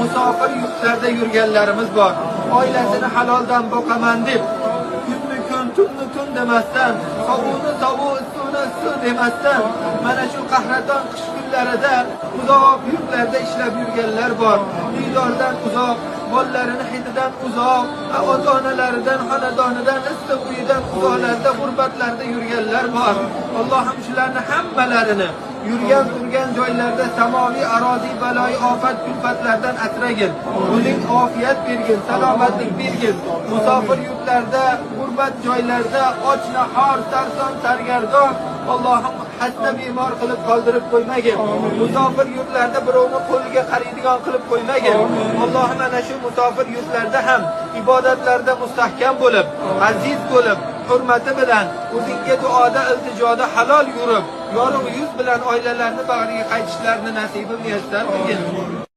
musofir yurtlarda yurganlarimiz bor. Oilasini haloldan boqaman deb kunni kun, tunni tun demasdan, sovuqni sovuq, issini issiq demasdan, mana shu qahraton qish kunlarida uzoq yurtlarda ishlab yurganlar bor. Diydordan uzoq, bolalarini hididan uzoq, ota-onalaridan, xonadonidan, issiq uyidan uzoqlarda, g'urbatlarda yurganlar bor. Allohim shularni hammalarini yurgan turgan joylarda samoviy aroziy baloyi ofat kulfatlardan asragin. Uning ofiyat bergin, salomatlik bergin. Musofir yurtlarda, g'urbat joylarda och nahor, sarson sargardon Allohim hasta bemor qilib qoldirib qo'ymagin. Musofir yurtlarda birovni qo'liga qaraydigan qilib qo'ymagin. Allohim ana shu musofir yurtlarda ham ibodatlarda mustahkam bo'lib, aziz bo'lib, hurmati bilan o'zingga duoda, iltijoda halol yurib, yorug' yuz bilan oilalarni bag'riga qaytishlarini nasibim muyassar qilgin.